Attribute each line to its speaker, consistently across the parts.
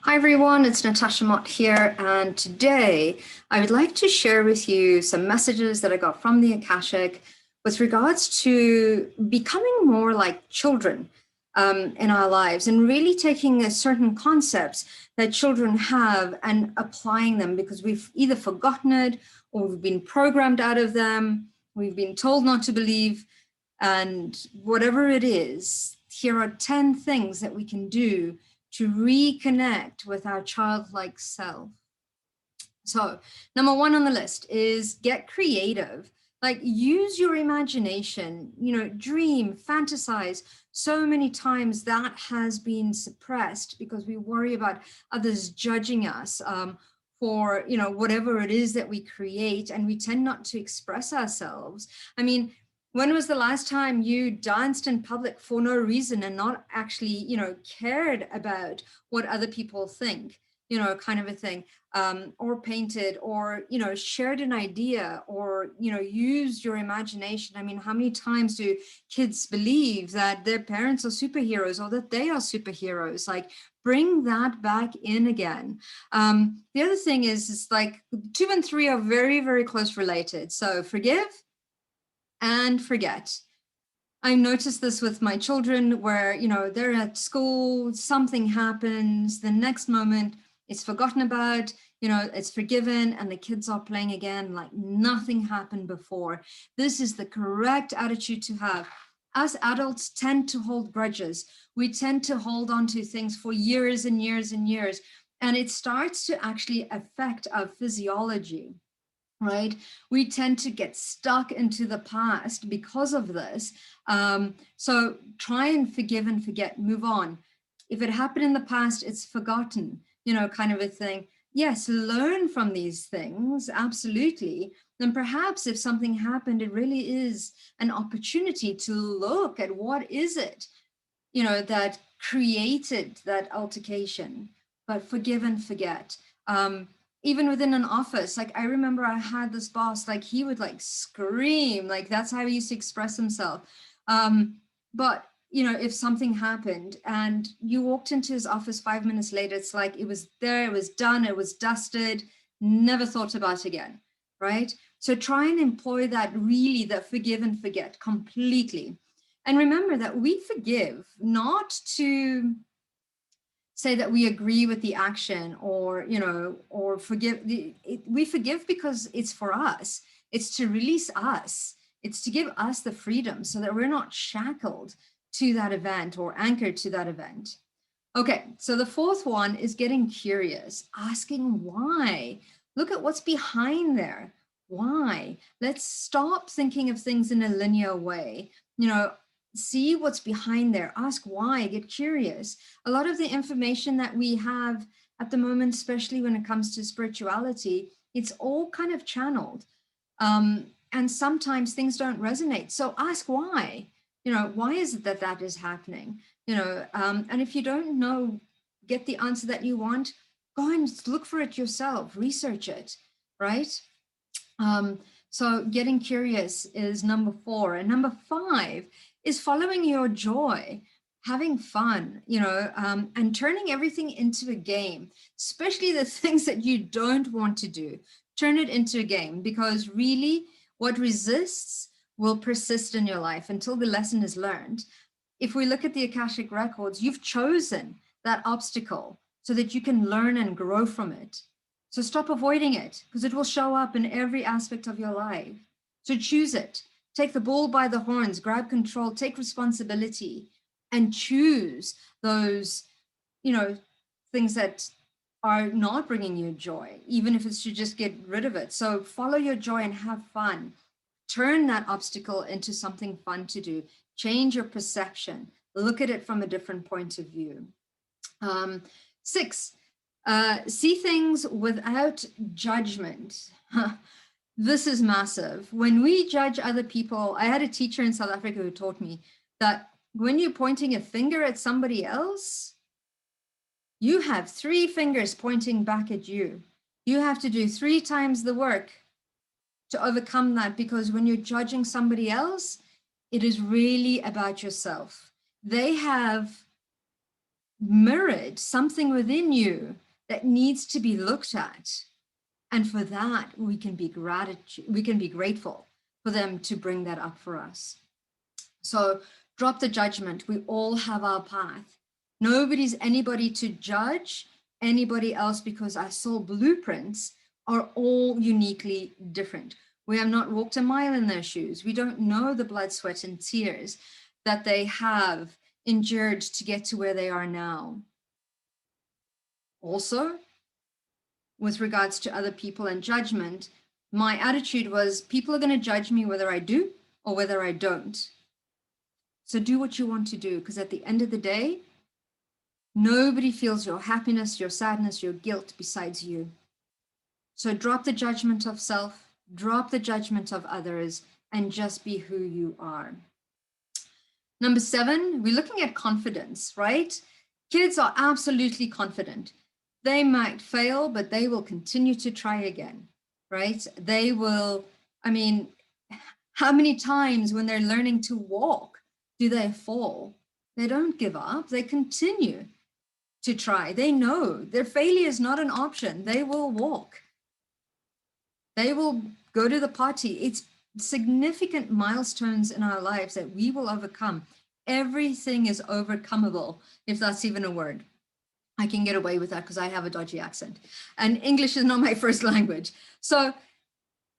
Speaker 1: Hi everyone, it's Natasha Mott here, and today I would like to share with you some messages that I got from the Akashic with regards to becoming more like children in our lives and really taking certain concepts that children have and applying them because we've either forgotten it or we've been programmed out of them, we've been told not to believe, and whatever it is, here are 10 things that we can do to reconnect with our childlike self. So, number one on the list is get creative. Like, use your imagination, dream, fantasize. So many times that has been suppressed because we worry about others judging us for, whatever it is that we create, and we tend not to express ourselves. I mean, when was the last time you danced in public for no reason and not actually, cared about what other people think, kind of a thing? Or painted, or shared an idea, or used your imagination. I mean, how many times do kids believe that their parents are superheroes or that they are superheroes? Like, bring that back in again. The other thing is like 2 and 3 are very, very close related. So forgive and forget. I noticed this with my children where, they're at school, something happens, the next moment it's forgotten about, it's forgiven, and the kids are playing again like nothing happened before. This is the correct attitude to have. Us adults tend to hold grudges. We tend to hold on to things for years and years and years, and it starts to actually affect our physiology. Right? We tend to get stuck into the past because of this. So try and forgive and forget, move on. If it happened in the past, it's forgotten, kind of a thing. Yes, learn from these things, absolutely. Then perhaps if something happened, it really is an opportunity to look at what is it, that created that altercation, but forgive and forget. Even within an office, like I remember I had this boss, like he would like scream, like that's how he used to express himself. But if something happened and you walked into his office 5 minutes later, it's like it was there, it was done, it was dusted, never thought about again, right? So try and employ that, really, that forgive and forget completely. And remember that we forgive not to say that we agree with the action, or or forgive. We forgive because it's for us. It's to release us. It's to give us the freedom so that we're not shackled to that event or anchored to that event. Okay, so the fourth one is getting curious, asking why. Look at what's behind there. Why? Let's stop thinking of things in a linear way. See what's behind there, ask why, get curious. A lot of the information that we have at the moment, especially when it comes to spirituality, it's all kind of channeled. And sometimes things don't resonate. So ask why. Why is it that that is happening? And if you don't know, get the answer that you want, go and look for it yourself, research it, right? So getting curious is number 4. And number 5 is following your joy, having fun, and turning everything into a game, especially the things that you don't want to do. Turn it into a game, because really what resists will persist in your life until the lesson is learned. If we look at the Akashic records, you've chosen that obstacle so that you can learn and grow from it. So stop avoiding it, because it will show up in every aspect of your life. So choose it. Take the bull by the horns, grab control, take responsibility, and choose those, things that are not bringing you joy, even if it's to just get rid of it. So follow your joy and have fun. Turn that obstacle into something fun to do. Change your perception. Look at it from a different point of view. 6, see things without judgment. This is massive. When we judge other people, I had a teacher in South Africa who taught me that when you're pointing a finger at somebody else, you have 3 fingers pointing back at you. You have to do 3 times the work to overcome that, because when you're judging somebody else, it is really about yourself. They have mirrored something within you that needs to be looked at. And for that, we can be grateful for them to bring that up for us. So drop the judgment. We all have our path. Nobody's anybody to judge anybody else, because our soul blueprints are all uniquely different. We have not walked a mile in their shoes. We don't know the blood, sweat, and tears that they have endured to get to where they are now. Also, with regards to other people and judgment, my attitude was people are going to judge me whether I do or whether I don't. So do what you want to do, because at the end of the day, nobody feels your happiness, your sadness, your guilt besides you. So drop the judgment of self, drop the judgment of others, and just be who you are. Number 7, we're looking at confidence, right? Kids are absolutely confident. They might fail, but they will continue to try again, right? They will, I mean, how many times when they're learning to walk do they fall? They don't give up. They continue to try. They know their failure is not an option. They will walk. They will go to the party. It's significant milestones in our lives that we will overcome. Everything is overcomable, if that's even a word. I can get away with that because I have a dodgy accent and English is not my first language. So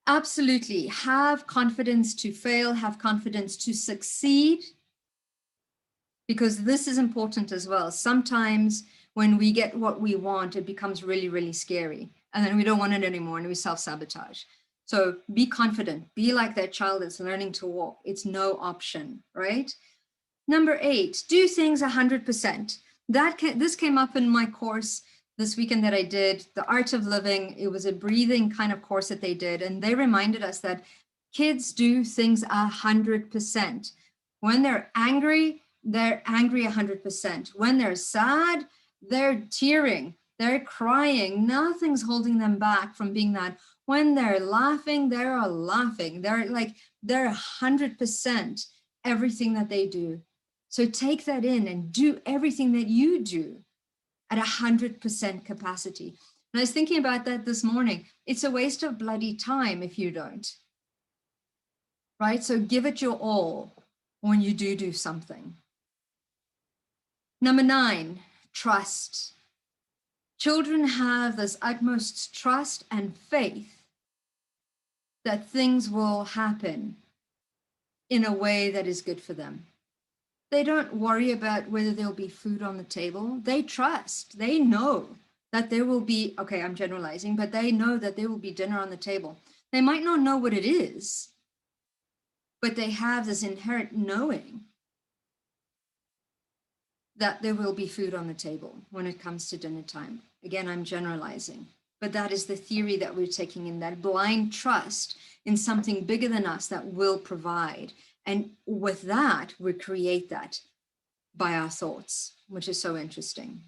Speaker 1: absolutely have confidence to fail, have confidence to succeed, because this is important as well. Sometimes when we get what we want, it becomes really, really scary. And then we don't want it anymore and we self-sabotage. So be confident, be like that child that's learning to walk. It's no option, right? Number 8, do things 100%. This came up in my course this weekend that I did, The Art of Living. It was a breathing kind of course that they did. And they reminded us that kids do things 100%. When they're angry 100%. When they're sad, they're tearing, they're crying. Nothing's holding them back from being that. When they're laughing, they're laughing. They're 100% everything that they do. So take that in and do everything that you do at 100% capacity. And I was thinking about that this morning. It's a waste of bloody time if you don't, right? So give it your all when you do something. Number 9, trust. Children have this utmost trust and faith that things will happen in a way that is good for them. They don't worry about whether there'll be food on the table. They trust, they know that there will be, okay, I'm generalizing, but they know that there will be dinner on the table. They might not know what it is, but they have this inherent knowing that there will be food on the table when it comes to dinner time. Again, I'm generalizing, but that is the theory that we're taking in, that blind trust in something bigger than us that will provide. And with that, we create that by our thoughts, which is so interesting.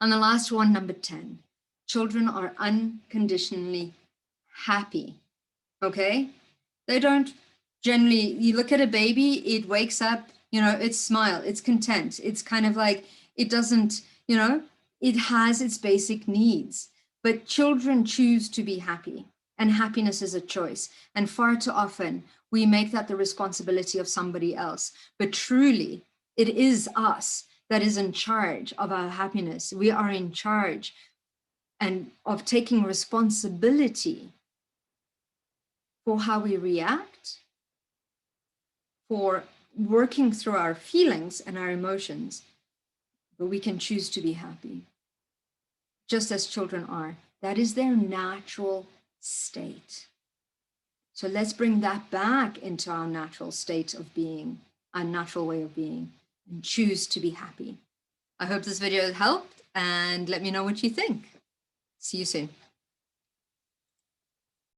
Speaker 1: And the last one, number 10, children are unconditionally happy, okay? They don't generally, you look at a baby, it wakes up, it's smile, it's content. It's kind of like, it doesn't, it has its basic needs, but children choose to be happy, and happiness is a choice. And far too often we make that the responsibility of somebody else, but truly it is us that is in charge of our happiness. We are in charge and of taking responsibility for how we react, for working through our feelings and our emotions, but we can choose to be happy, just as children are. That is their natural state. So let's bring that back into our natural state of being, our natural way of being, and choose to be happy. I hope this video helped, and let me know what you think. See you soon.